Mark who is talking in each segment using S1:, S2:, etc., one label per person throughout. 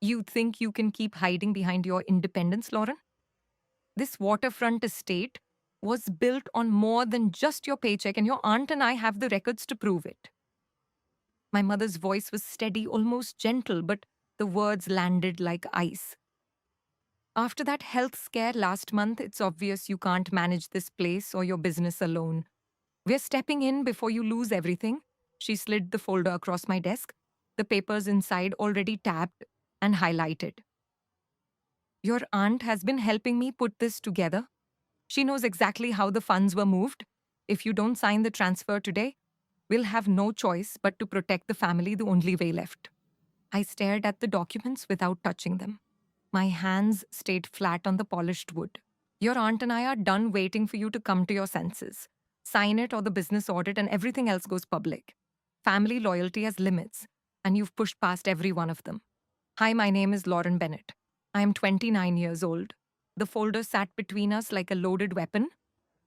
S1: You think you can keep hiding behind your independence, Lauren? This waterfront estate was built on more than just your paycheck, and your aunt and I have the records to prove it. My mother's voice was steady, almost gentle, but the words landed like ice. After that health scare last month, it's obvious you can't manage this place or your business alone. We're stepping in before you lose everything. She slid the folder across my desk, the papers inside already tabbed and highlighted. Your aunt has been helping me put this together. She knows exactly how the funds were moved. If you don't sign the transfer today, we'll have no choice but to protect the family the only way left. I stared at the documents without touching them. My hands stayed flat on the polished wood. Your aunt and I are done waiting for you to come to your senses. Sign it or the business audit and everything else goes public. Family loyalty has limits, and you've pushed past every one of them. Hi, my name is Lauren Bennett. I am 29 years old. The folder sat between us like a loaded weapon.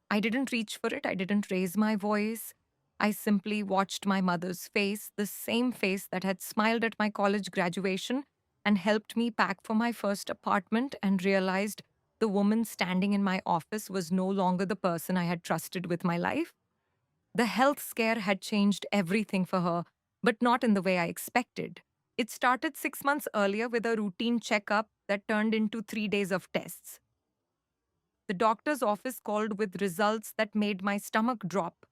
S1: I didn't reach for it, I didn't raise my voice. I simply watched my mother's face, the same face that had smiled at my college graduation and helped me pack for my first apartment, and realized the woman standing in my office was no longer the person I had trusted with my life. The health scare had changed everything for her, but not in the way I expected. It started 6 months earlier with a routine checkup that turned into 3 days of tests. The doctor's office called with results that made my stomach drop.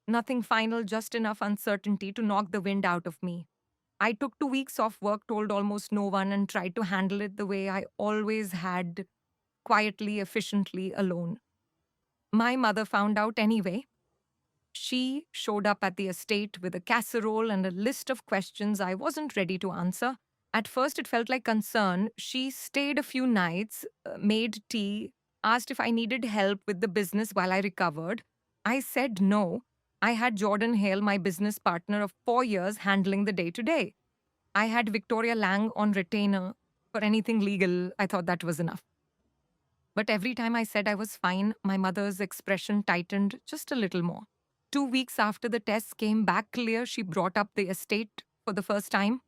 S1: Nothing final, just enough uncertainty to knock the wind out of me. I took 2 weeks off work, told almost no one, and tried to handle it the way I always had, quietly, efficiently, alone. My mother found out anyway. She showed up at the estate with a casserole and a list of questions I wasn't ready to answer. At first, it felt like concern. She stayed a few nights, made tea, asked if I needed help with the business while I recovered. I said no. I had Jordan Hale, my business partner of 4 years, handling the day to day. I had Victoria Lang on retainer for anything legal. I thought that was enough. But every time I said I was fine, my mother's expression tightened just a little more. 2 weeks after the tests came back clear, she brought up the estate for the first time.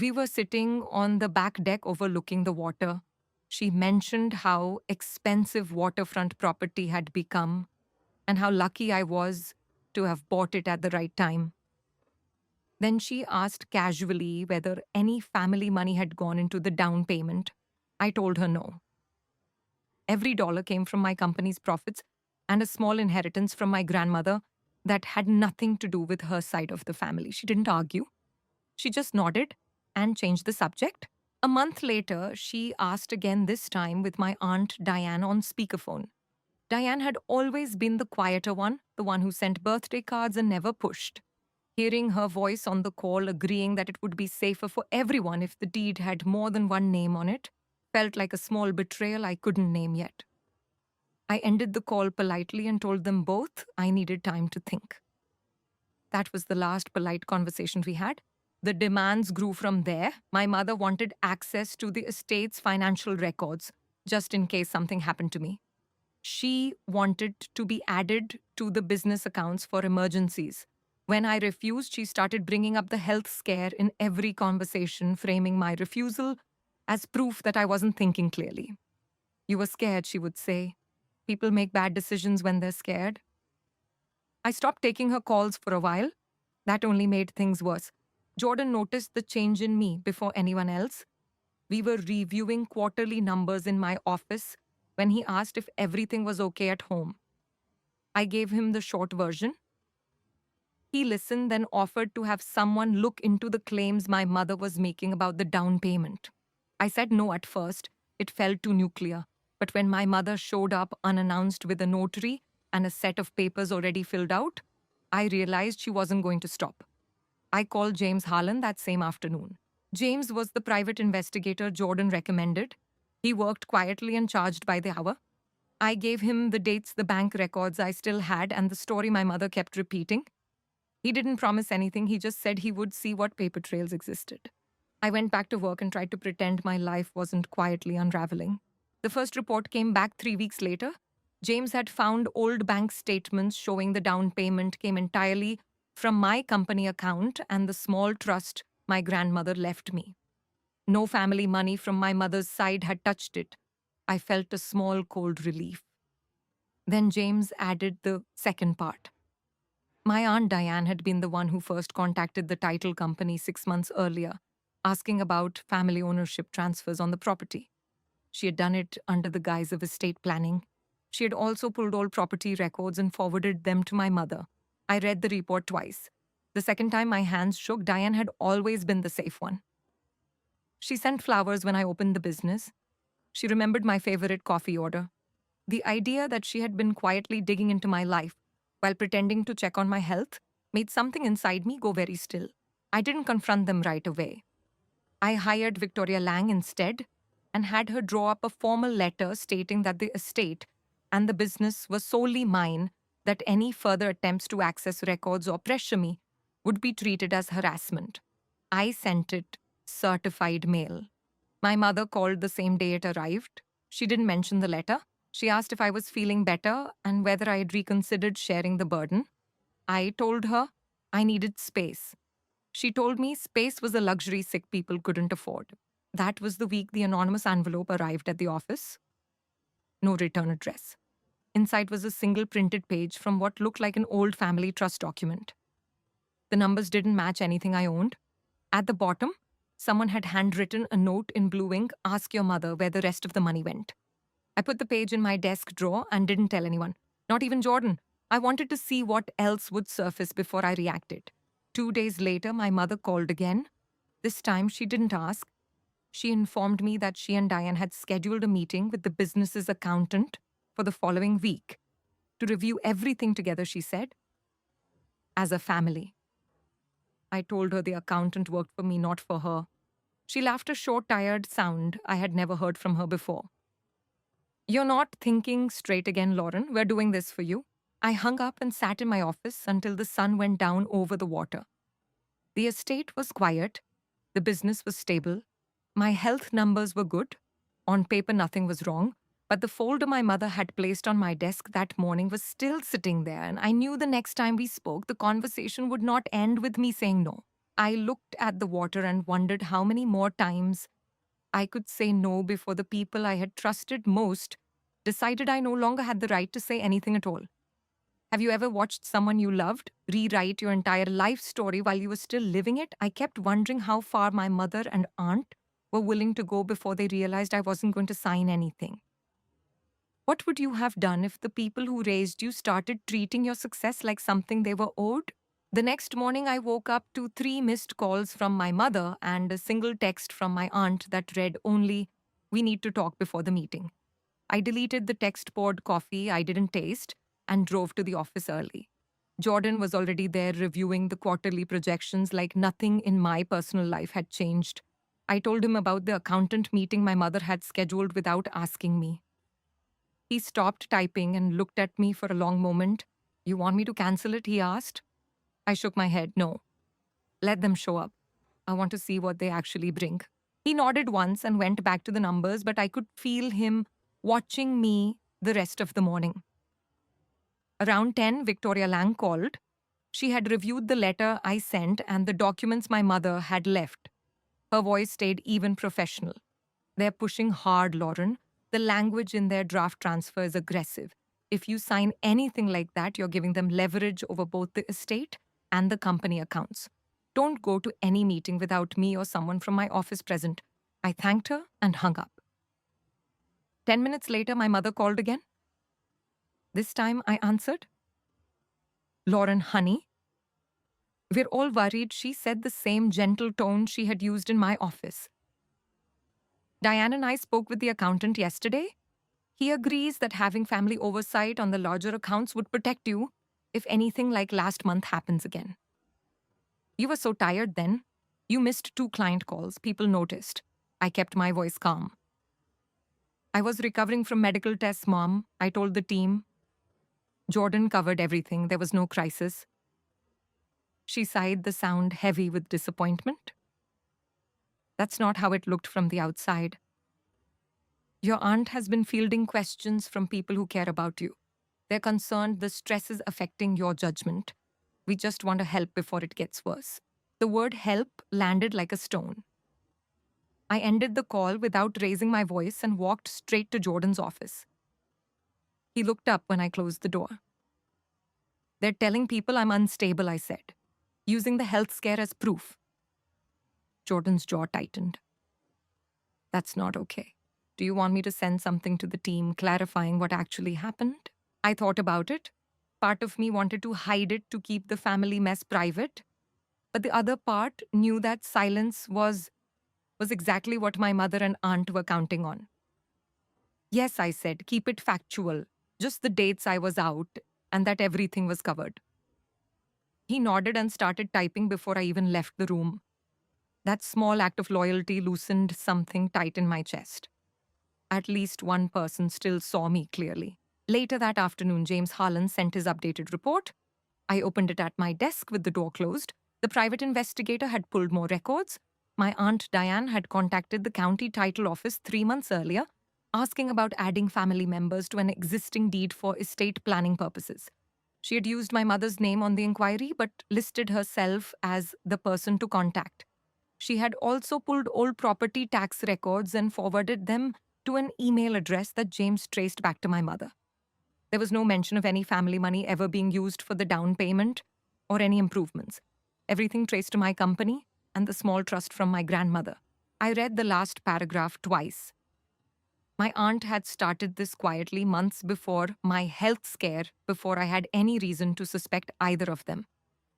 S1: We were sitting on the back deck overlooking the water. She mentioned how expensive waterfront property had become and how lucky I was to have bought it at the right time. Then she asked casually whether any family money had gone into the down payment. I told her no. Every dollar came from my company's profits and a small inheritance from my grandmother that had nothing to do with her side of the family. She didn't argue. She just nodded and changed the subject. A month later, she asked again, this time with my aunt Diane on speakerphone. Diane had always been the quieter one, the one who sent birthday cards and never pushed. Hearing her voice on the call, agreeing that it would be safer for everyone if the deed had more than one name on it, felt like a small betrayal I couldn't name yet. I ended the call politely and told them both I needed time to think. That was the last polite conversation we had. The demands grew from there. My mother wanted access to the estate's financial records, just in case something happened to me. She wanted to be added to the business accounts for emergencies. When I refused, she started bringing up the health scare in every conversation, framing my refusal as proof that I wasn't thinking clearly. You were scared, she would say. People make bad decisions when they're scared. I stopped taking her calls for a while. That only made things worse. Jordan noticed the change in me before anyone else. We were reviewing quarterly numbers in my office when he asked if everything was okay at home. I gave him the short version. He listened, then offered to have someone look into the claims my mother was making about the down payment. I said no at first. It felt too nuclear. But when my mother showed up unannounced with a notary and a set of papers already filled out, I realized she wasn't going to stop. I called James Harlan that same afternoon. James was the private investigator Jordan recommended. He worked quietly and charged by the hour. I gave him the dates, the bank records I still had, and the story my mother kept repeating. He didn't promise anything, he just said he would see what paper trails existed. I went back to work and tried to pretend my life wasn't quietly unraveling. The first report came back 3 weeks later. James had found old bank statements showing the down payment came entirely from my company account and the small trust my grandmother left me. No family money from my mother's side had touched it. I felt a small cold relief. Then James added the second part. My Aunt Diane had been the one who first contacted the title company 6 months earlier, asking about family ownership transfers on the property. She had done it under the guise of estate planning. She had also pulled all property records and forwarded them to my mother. I read the report twice. The second time my hands shook, Diane had always been the safe one. She sent flowers when I opened the business. She remembered my favorite coffee order. The idea that she had been quietly digging into my life while pretending to check on my health made something inside me go very still. I didn't confront them right away. I hired Victoria Lang instead and had her draw up a formal letter stating that the estate and the business was solely mine, that any further attempts to access records or pressure me would be treated as harassment. I sent it certified mail. My mother called the same day it arrived. She didn't mention the letter. She asked if I was feeling better and whether I had reconsidered sharing the burden. I told her I needed space. She told me space was a luxury sick people couldn't afford. That was the week the anonymous envelope arrived at the office. No return address. Inside was a single printed page from what looked like an old family trust document. The numbers didn't match anything I owned. At the bottom, someone had handwritten a note in blue ink: "Ask your mother where the rest of the money went." I put the page in my desk drawer and didn't tell anyone, not even Jordan. I wanted to see what else would surface before I reacted. 2 days later, my mother called again. This time, she didn't ask. She informed me that she and Diane had scheduled a meeting with the business's accountant for the following week to review everything together, she said, as a family. I told her the accountant worked for me, not for her. She laughed, a short, tired sound I had never heard from her before. "You're not thinking straight again, Lauren. We're doing this for you." I hung up and sat in my office until the sun went down over the water. The estate was quiet. The business was stable. My health numbers were good. On paper, nothing was wrong. But the folder my mother had placed on my desk that morning was still sitting there, and I knew the next time we spoke, the conversation would not end with me saying no. I looked at the water and wondered how many more times I could say no before the people I had trusted most decided I no longer had the right to say anything at all. Have you ever watched someone you loved rewrite your entire life story while you were still living it? I kept wondering how far my mother and aunt were willing to go before they realized I wasn't going to sign anything. What would you have done if the people who raised you started treating your success like something they were owed? The next morning, I woke up to 3 missed calls from my mother and a single text from my aunt that read only, "We need to talk before the meeting." I deleted the text poured coffee I didn't taste and drove to the office early. Jordan was already there reviewing the quarterly projections like nothing in my personal life had changed. I told him about the accountant meeting my mother had scheduled without asking me. He stopped typing and looked at me for a long moment. "You want me to cancel it?" he asked. I shook my head. "No. Let them show up. I want to see what they actually bring." He nodded once and went back to the numbers, but I could feel him watching me the rest of the morning. Around 10, Victoria Lang called. She had reviewed the letter I sent and the documents my mother had left. Her voice stayed even professional. "They're pushing hard, Lauren. The language in their draft transfer is aggressive. If you sign anything like that, you're giving them leverage over both the estate and the company accounts. Don't go to any meeting without me or someone from my office present." I thanked her and hung up. 10 minutes later, my mother called again. This time I answered. "Lauren, honey." "We're all worried," she said, the same gentle tone she had used in my office. "Diane and I spoke with the accountant yesterday. He agrees that having family oversight on the larger accounts would protect you if anything like last month happens again." "You were so tired then. You missed 2 client calls. People noticed." I kept my voice calm. "I was recovering from medical tests, Mom," I told the team. "Jordan covered everything. There was no crisis." She sighed, the sound heavy with disappointment. "That's not how it looked from the outside. Your aunt has been fielding questions from people who care about you. They're concerned the stress is affecting your judgment. We just want to help before it gets worse." The word help landed like a stone. I ended the call without raising my voice and walked straight to Jordan's office. He looked up when I closed the door. They're telling people I'm unstable, I said, using the health scare as proof. Jordan's jaw tightened. That's not okay. Do you want me to send something to the team clarifying what actually happened? I thought about it. Part of me wanted to hide it to keep the family mess private, but the other part knew that silence was exactly what my mother and aunt were counting on. Yes, I said, keep it factual, just the dates I was out, and that everything was covered. He nodded and started typing before I even left the room. That small act of loyalty loosened something tight in my chest. At least one person still saw me clearly. Later that afternoon, James Harlan sent his updated report. I opened it at my desk with the door closed. The private investigator had pulled more records. My Aunt Diane had contacted the county title office 3 months earlier, asking about adding family members to an existing deed for estate planning purposes. She had used my mother's name on the inquiry, but listed herself as the person to contact. She had also pulled old property tax records and forwarded them to an email address that James traced back to my mother. There was no mention of any family money ever being used for the down payment or any improvements. Everything traced to my company and the small trust from my grandmother. I read the last paragraph twice. My aunt had started this quietly months before my health scare, before I had any reason to suspect either of them.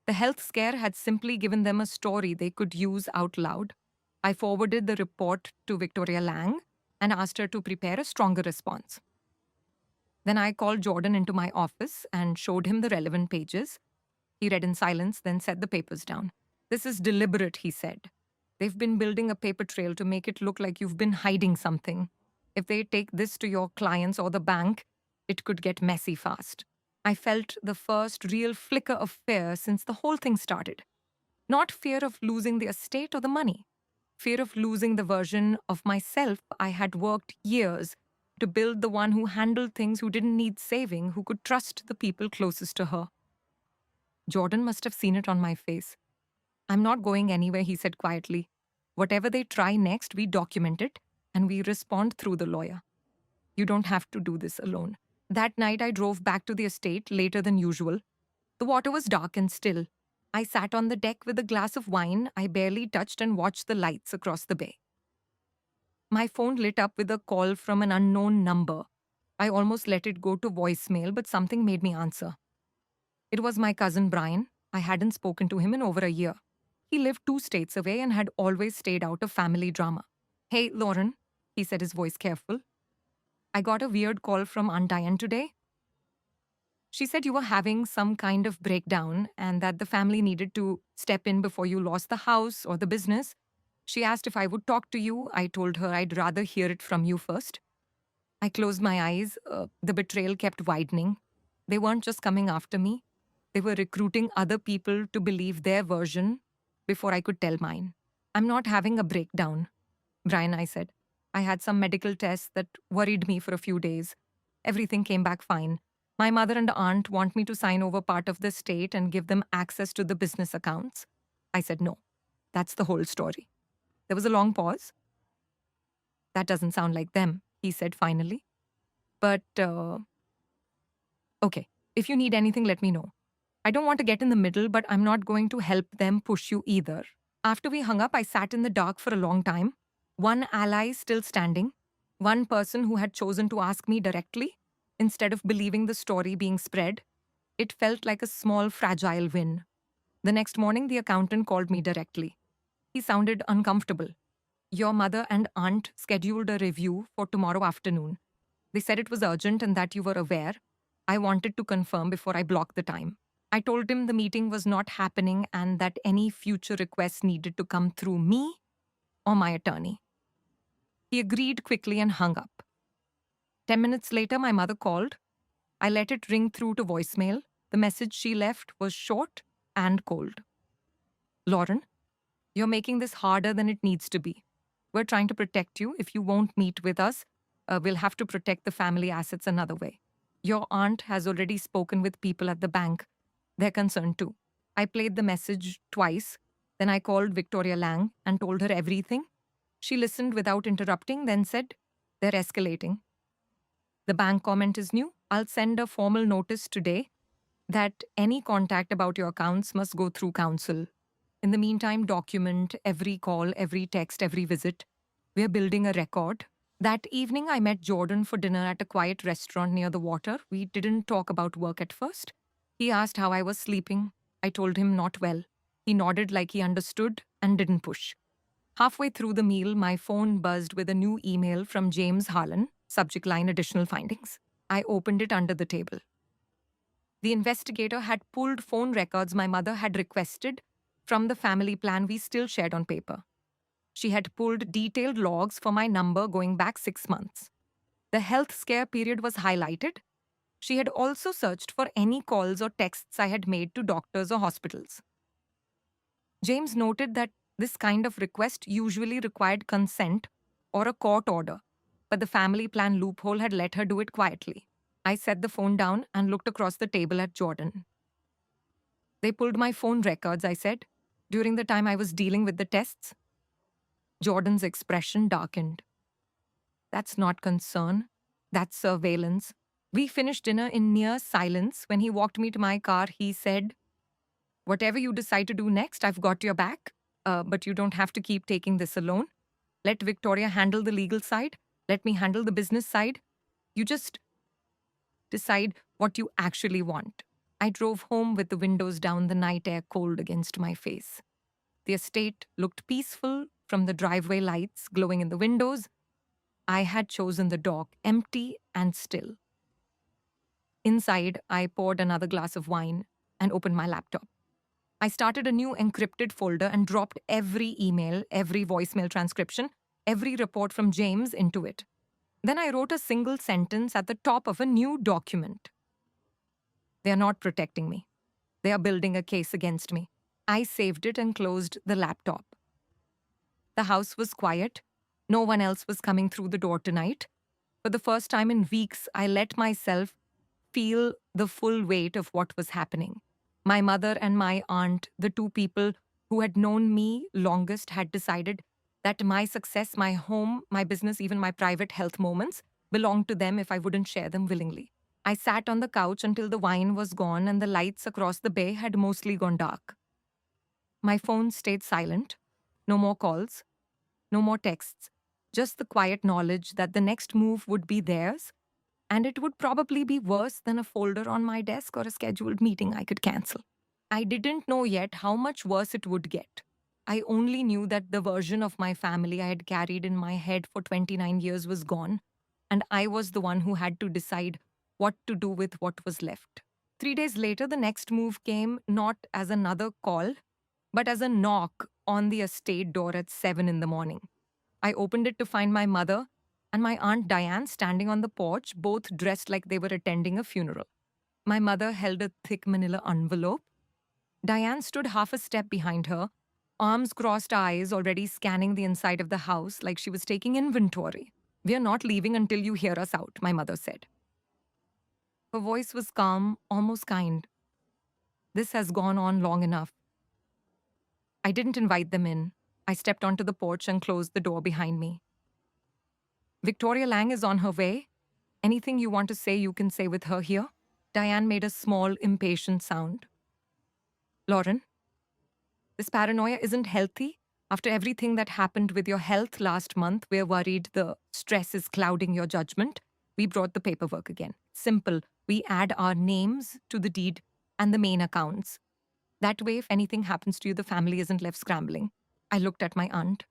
S1: The health scare had simply given them a story they could use out loud. I forwarded the report to Victoria Lang and asked her to prepare a stronger response. Then I called Jordan into my office and showed him the relevant pages. He read in silence, then set the papers down. This is deliberate, he said. They've been building a paper trail to make it look like you've been hiding something. If they take this to your clients or the bank, it could get messy fast. I felt the first real flicker of fear since the whole thing started. Not fear of losing the estate or the money. Fear of losing the version of myself I had worked years to build, the one who handled things, who didn't need saving, who could trust the people closest to her. Jordan must have seen it on my face. I'm not going anywhere, he said quietly. Whatever they try next, we document it and we respond through the lawyer. You don't have to do this alone. That night, I drove back to the estate later than usual. The water was dark and still. I sat on the deck with a glass of wine I barely touched and watched the lights across the bay. My phone lit up with a call from an unknown number. I almost let it go to voicemail, but something made me answer. It was my cousin Brian. I hadn't spoken to him in over a year. He lived 2 states away and had always stayed out of family drama. Hey, Lauren, he said, his voice careful. I got a weird call from Aunt Diane today. She said you were having some kind of breakdown and that the family needed to step in before you lost the house or the business. She asked if I would talk to you. I told her I'd rather hear it from you first. I closed my eyes. The betrayal kept widening. They weren't just coming after me. They were recruiting other people to believe their version before I could tell mine. I'm not having a breakdown, Brian, I said. I had some medical tests that worried me for a few days. Everything came back fine. My mother and aunt want me to sign over part of the estate and give them access to the business accounts. I said no. That's the whole story. There was a long pause. That doesn't sound like them, he said finally. But, okay, if you need anything, let me know. I don't want to get in the middle, but I'm not going to help them push you either. After we hung up, I sat in the dark for a long time. One ally still standing. One person who had chosen to ask me directly instead of believing the story being spread. It felt like a small, fragile win. The next morning, the accountant called me directly. He sounded uncomfortable. Your mother and aunt scheduled a review for tomorrow afternoon. They said it was urgent and that you were aware. I wanted to confirm before I blocked the time. I told him the meeting was not happening and that any future requests needed to come through me or my attorney. He agreed quickly and hung up. 10 minutes later, my mother called. I let it ring through to voicemail. The message she left was short and cold. Lauren, you're making this harder than it needs to be. We're trying to protect you. If you won't meet with us, we'll have to protect the family assets another way. Your aunt has already spoken with people at the bank. They're concerned too. I played the message twice. Then I called Victoria Lang and told her everything. She listened without interrupting, then said, "They're escalating. The bank comment is new. I'll send a formal notice today that any contact about your accounts must go through counsel. In the meantime, document every call, every text, every visit. We're building a record." That evening, I met Jordan for dinner at a quiet restaurant near the water. We didn't talk about work at first. He asked how I was sleeping. I told him not well. He nodded like he understood and didn't push. Halfway through the meal, my phone buzzed with a new email from James Harlan, subject line additional findings. I opened it under the table. The investigator had pulled phone records my mother had requested from the family plan we still shared on paper. She had pulled detailed logs for my number going back 6 months. The health scare period was highlighted. She had also searched for any calls or texts I had made to doctors or hospitals. James noted that this kind of request usually required consent or a court order, but the family plan loophole had let her do it quietly. I set the phone down and looked across the table at Jordan. "They pulled my phone records," I said, "during the time I was dealing with the tests." Jordan's expression darkened. "That's not concern. That's surveillance." We finished dinner in near silence. When he walked me to my car, he said, "Whatever you decide to do next, I've got your back. But you don't have to keep taking this alone. Let Victoria handle the legal side. Let me handle the business side. You just decide what you actually want." I drove home with the windows down, the night air cold against my face. The estate looked peaceful from the driveway lights glowing in the windows. I had chosen the dock, empty and still. Inside, I poured another glass of wine and opened my laptop. I started a new encrypted folder and dropped every email, every voicemail transcription, every report from James into it. Then I wrote a single sentence at the top of a new document. "They are not protecting me. They are building a case against me." I saved it and closed the laptop. The house was quiet. No one else was coming through the door tonight. For the first time in weeks, I let myself feel the full weight of what was happening. My mother and my aunt, the two people who had known me longest, had decided that my success, my home, my business, even my private health moments belonged to them if I wouldn't share them willingly. I sat on the couch until the wine was gone and the lights across the bay had mostly gone dark. My phone stayed silent. No more calls, no more texts, just the quiet knowledge that the next move would be theirs, and it would probably be worse than a folder on my desk or a scheduled meeting I could cancel. I didn't know yet how much worse it would get. I only knew that the version of my family I had carried in my head for 29 years was gone, and I was the one who had to decide what to do with what was left. 3 days later, the next move came not as another call, but as a knock on the estate door at 7 in the morning. I opened it to find my mother and my Aunt Diane standing on the porch, both dressed like they were attending a funeral. My mother held a thick manila envelope. Diane stood half a step behind her, arms crossed, eyes already scanning the inside of the house like she was taking inventory. "We are not leaving until you hear us out," my mother said. Her voice was calm, almost kind. "This has gone on long enough." I didn't invite them in. I stepped onto the porch and closed the door behind me. "Victoria Lang is on her way. Anything you want to say, you can say with her here." Diane made a small, impatient sound. "Lauren, this paranoia isn't healthy. After everything that happened with your health last month, we're worried the stress is clouding your judgment. We brought the paperwork again. Simple. We add our names to the deed and the main accounts. That way, if anything happens to you, the family isn't left scrambling." I looked at my aunt.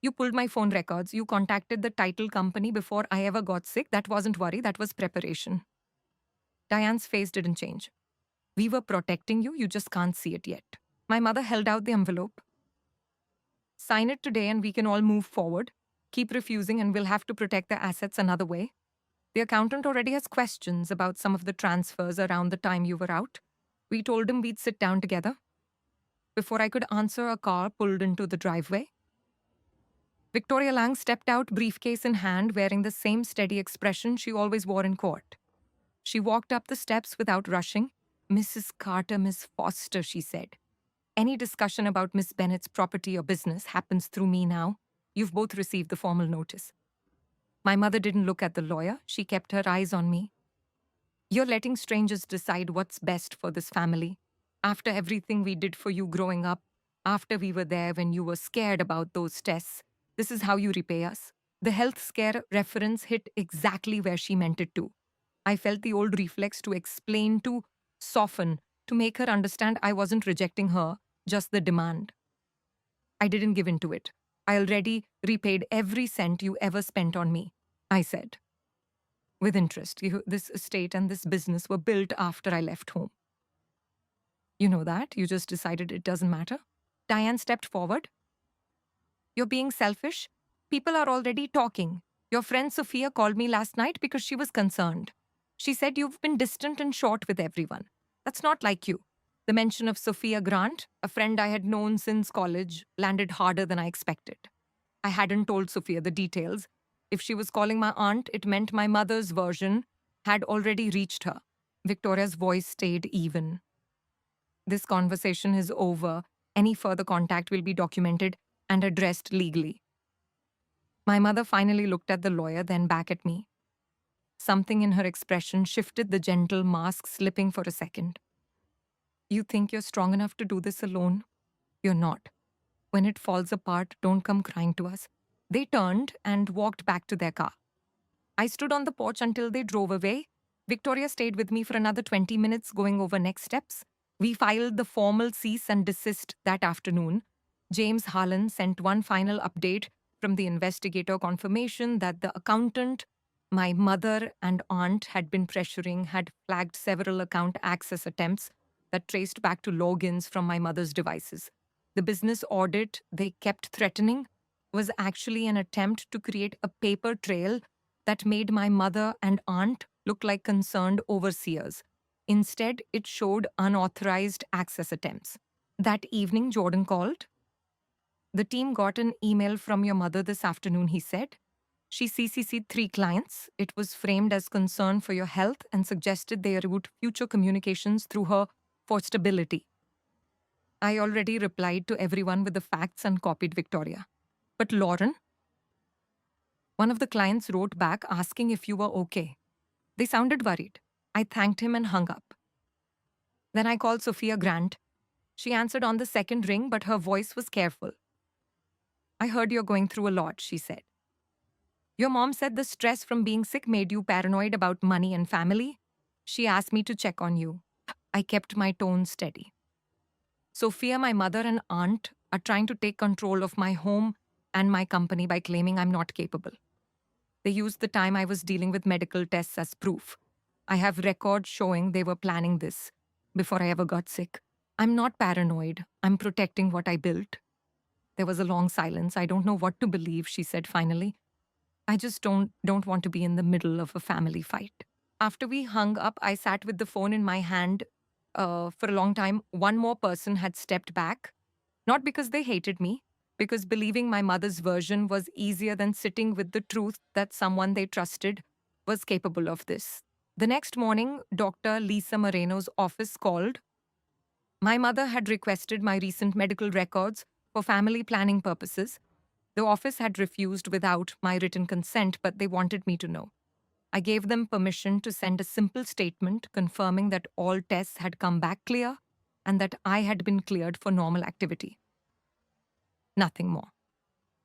S1: "You pulled my phone records. You contacted the title company before I ever got sick. That wasn't worry, that was preparation." Diane's face didn't change. "We were protecting you, you just can't see it yet." My mother held out the envelope. "Sign it today and we can all move forward. Keep refusing and we'll have to protect the assets another way. The accountant already has questions about some of the transfers around the time you were out. We told him we'd sit down together." Before I could answer, a car pulled into the driveway. Victoria Lang stepped out, briefcase in hand, wearing the same steady expression she always wore in court. She walked up the steps without rushing. "Mrs. Carter, Miss Foster," she said. "Any discussion about Miss Bennett's property or business happens through me now. You've both received the formal notice. My mother didn't look at the lawyer. She kept her eyes on me. You're letting strangers decide what's best for this family. After everything we did for you growing up, after we were there when you were scared about those tests, this is how you repay us. The health scare reference hit exactly where she meant it to. I felt the old reflex to explain, to soften, to make her understand I wasn't rejecting her, just the demand. I didn't give in to it. I already repaid every cent you ever spent on me, I said. With interest, this estate and this business were built after I left home. You know that? You just decided it doesn't matter? Diane stepped forward. You're being selfish? People are already talking. Your friend Sophia called me last night because she was concerned. She said you've been distant and short with everyone. That's not like you. The mention of Sophia Grant, a friend I had known since college, landed harder than I expected. I hadn't told Sophia the details. If she was calling my aunt, it meant my mother's version had already reached her. Victoria's voice stayed even. This conversation is over. Any further contact will be documented and addressed legally. My mother finally looked at the lawyer, then back at me. Something in her expression shifted, the gentle mask slipping for a second. You think you're strong enough to do this alone? You're not. When it falls apart, don't come crying to us. They turned and walked back to their car. I stood on the porch until they drove away. Victoria stayed with me for another 20 minutes, going over next steps. We filed the formal cease and desist that afternoon. James Harlan sent one final update from the investigator, confirmation that the accountant my mother and aunt had been pressuring had flagged several account access attempts that traced back to logins from my mother's devices. The business audit they kept threatening was actually an attempt to create a paper trail that made my mother and aunt look like concerned overseers. Instead, it showed unauthorized access attempts. That evening, Jordan called. The team got an email from your mother this afternoon, he said. She CC'd 3 clients. It was framed as concern for your health and suggested they route future communications through her for stability. I already replied to everyone with the facts and copied Victoria. But Lauren? One of the clients wrote back asking if you were okay. They sounded worried. I thanked him and hung up. Then I called Sophia Grant. She answered on the second ring, but her voice was careful. I heard you're going through a lot, she said. Your mom said the stress from being sick made you paranoid about money and family. She asked me to check on you. I kept my tone steady. Sophia, my mother, and aunt are trying to take control of my home and my company by claiming I'm not capable. They used the time I was dealing with medical tests as proof. I have records showing they were planning this before I ever got sick. I'm not paranoid. I'm protecting what I built. There was a long silence. I don't know what to believe, she said finally. I just don't want to be in the middle of a family fight. After we hung up, I sat with the phone in my hand for a long time. One more person had stepped back, not because they hated me, because believing my mother's version was easier than sitting with the truth that someone they trusted was capable of this. The next morning, Dr. Lisa Moreno's office called. My mother had requested my recent medical records for family planning purposes. The office had refused without my written consent, but they wanted me to know. I gave them permission to send a simple statement confirming that all tests had come back clear and that I had been cleared for normal activity. Nothing more.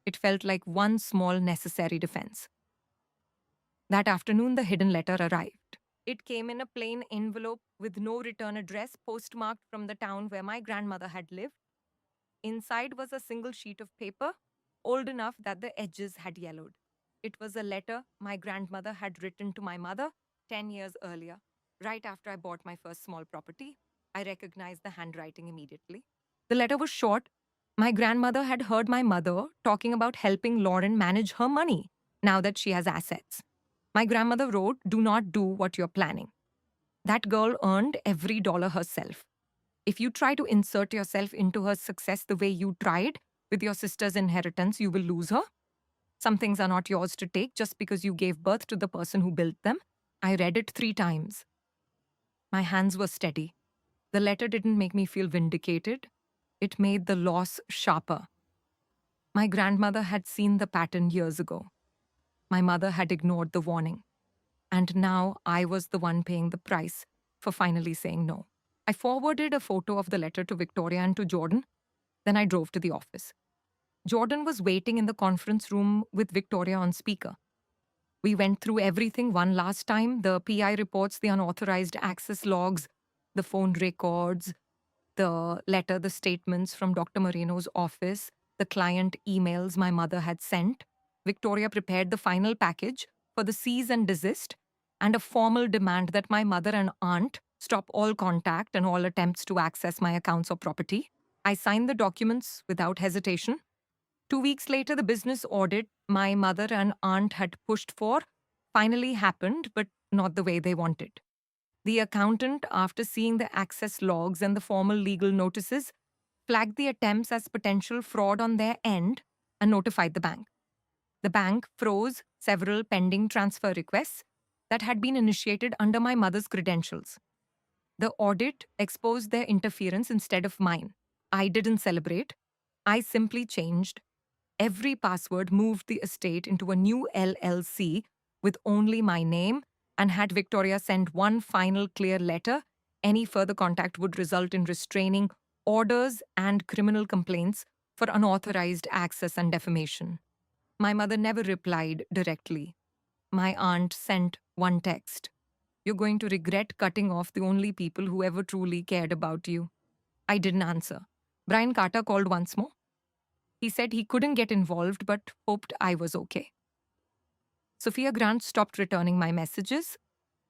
S1: It felt like one small necessary defense. That afternoon, the hidden letter arrived. It came in a plain envelope with no return address, postmarked from the town where my grandmother had lived. Inside was a single sheet of paper, old enough that the edges had yellowed. It was a letter my grandmother had written to my mother 10 years earlier, right after I bought my first small property. I recognized the handwriting immediately. The letter was short. My grandmother had heard my mother talking about helping Lauren manage her money now that she has assets. My grandmother wrote, "Do not do what you're planning." That girl earned every dollar herself. If you try to insert yourself into her success the way you tried with your sister's inheritance, you will lose her. Some things are not yours to take just because you gave birth to the person who built them. I read it 3 times. My hands were steady. The letter didn't make me feel vindicated. It made the loss sharper. My grandmother had seen the pattern years ago. My mother had ignored the warning. And now I was the one paying the price for finally saying no. I forwarded a photo of the letter to Victoria and to Jordan. Then I drove to the office. Jordan was waiting in the conference room with Victoria on speaker. We went through everything one last time: the PI reports, the unauthorized access logs, the phone records, the letter, the statements from Dr. Marino's office, the client emails my mother had sent. Victoria prepared the final package for the cease and desist and a formal demand that my mother and aunt stop all contact and all attempts to access my accounts or property. I signed the documents without hesitation. 2 weeks later, the business audit my mother and aunt had pushed for finally happened, but not the way they wanted. The accountant, after seeing the access logs and the formal legal notices, flagged the attempts as potential fraud on their end and notified the bank. The bank froze several pending transfer requests that had been initiated under my mother's credentials. The audit exposed their interference instead of mine. I didn't celebrate. I simply changed every password, moved the estate into a new LLC with only my name, and had Victoria send one final clear letter. Any further contact would result in restraining orders and criminal complaints for unauthorized access and defamation. My mother never replied directly. My aunt sent one text: "You're going to regret cutting off the only people who ever truly cared about you." I didn't answer. Brian Carter called once more. He said he couldn't get involved but hoped I was okay. Sophia Grant stopped returning my messages.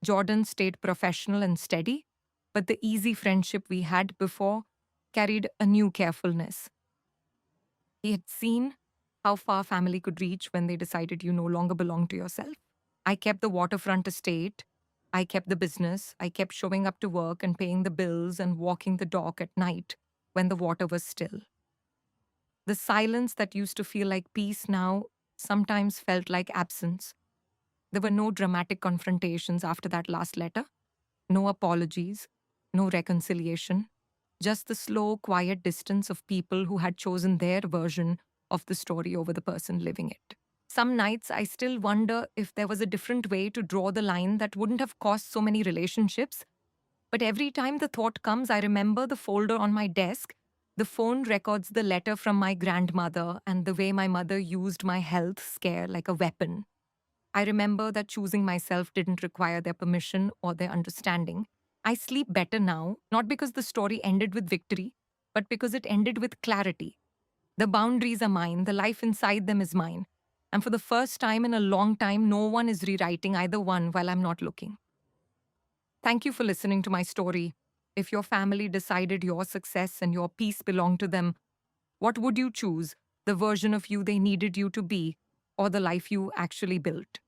S1: Jordan stayed professional and steady, but the easy friendship we had before carried a new carefulness. He had seen how far family could reach when they decided you no longer belonged to yourself. I kept the waterfront estate. I kept the business. I kept showing up to work and paying the bills and walking the dock at night when the water was still. The silence that used to feel like peace now sometimes felt like absence. There were no dramatic confrontations after that last letter, no apologies, no reconciliation, just the slow, quiet distance of people who had chosen their version of the story over the person living it. Some nights I still wonder if there was a different way to draw the line that wouldn't have cost so many relationships. But every time the thought comes, I remember the folder on my desk. The phone records the letter from my grandmother and the way my mother used my health scare like a weapon. I remember that choosing myself didn't require their permission or their understanding. I sleep better now, not because the story ended with victory, but because it ended with clarity. The boundaries are mine, the life inside them is mine. And for the first time in a long time, no one is rewriting either one while I'm not looking. Thank you for listening to my story. If your family decided your success and your peace belonged to them, what would you choose? The version of you they needed you to be, or the life you actually built?